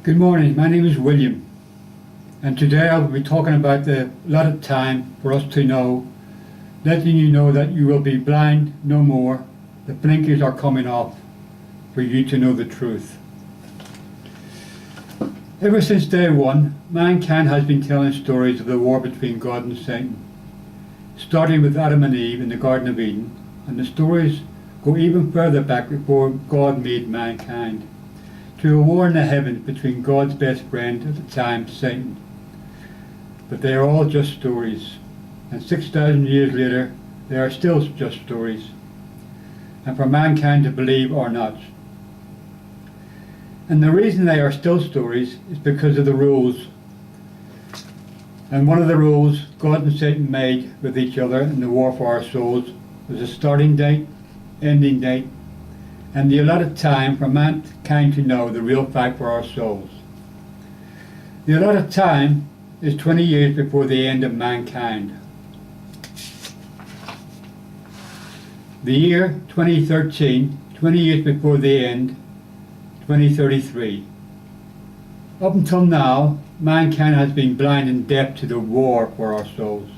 Good morning, my name is William, and today I'll be talking about the allotted time for us to know, letting you know that you will be blind no more. The blinkers are coming off for you to know the truth. Ever since day one, mankind has been telling stories of the war between God and Satan, starting with Adam and Eve in the Garden of Eden, and the stories go even further back before God made mankind, to a war in the heavens between God's best friend at the time, Satan. But they are all just stories, and 6,000 years later they are still just stories, and for mankind to believe or not. And the reason they are still stories is because of the rules. And one of the rules God and Satan made with each other in the war for our souls was a starting date, ending date, and the allotted time for mankind to know the real fact for our souls. The allotted time is 20 years before the end of mankind. The year 2013, 20 years before the end, 2033. Up until now, mankind has been blind and deaf to the war for our souls.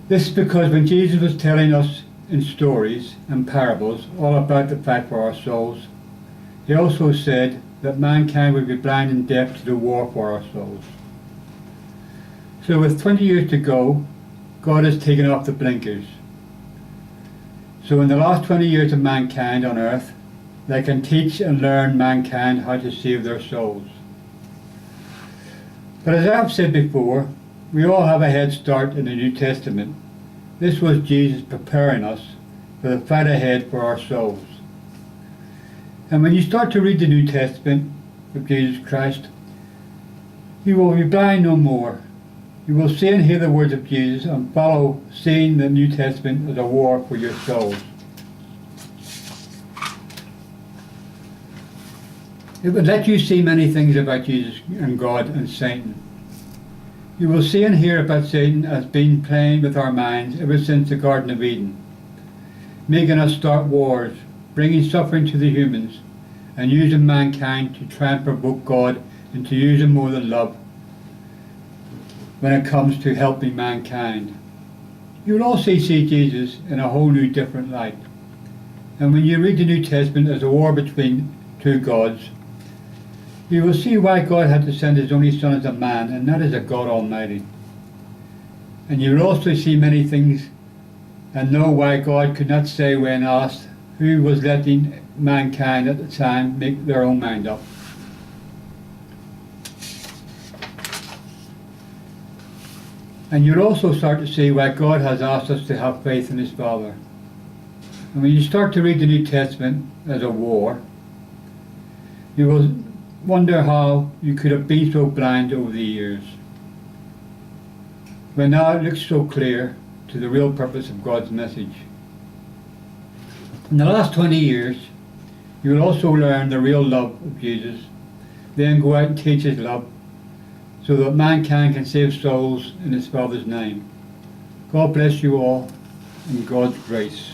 This is because when Jesus was telling us in stories and parables all about the fact for our souls, he also said that mankind would be blind and deaf to the war for our souls. So with 20 years to go, God has taken off the blinkers. So in the last 20 years of mankind on earth, they can teach and learn mankind how to save their souls. But as I've said before, we all have a head start in the New Testament. This was Jesus preparing us for the fight ahead for our souls. And when you start to read the New Testament of Jesus Christ, you will be blind no more. You will see and hear the words of Jesus and follow seeing the New Testament as a war for your souls. It would let you see many things about Jesus and God and Satan. You will see and hear about Satan as being playing with our minds ever since the Garden of Eden, making us start wars, bringing suffering to the humans, and using mankind to try and provoke God into using more than love when it comes to helping mankind. You will also see Jesus in a whole new different light. And when you read the New Testament as a war between two gods, you will see why God had to send his only Son as a man, and that is a God Almighty. And you will also see many things and know why God could not say when asked who was letting mankind at the time make their own mind up. And you'll also start to see why God has asked us to have faith in his Father. And when you start to read the New Testament as a war, you will wonder how you could have been so blind over the years, when now it looks so clear to the real purpose of God's message. In the last 20 years, you will also learn the real love of Jesus, then go out and teach his love, so that mankind can save souls in his Father's name. God bless you all, and God's grace.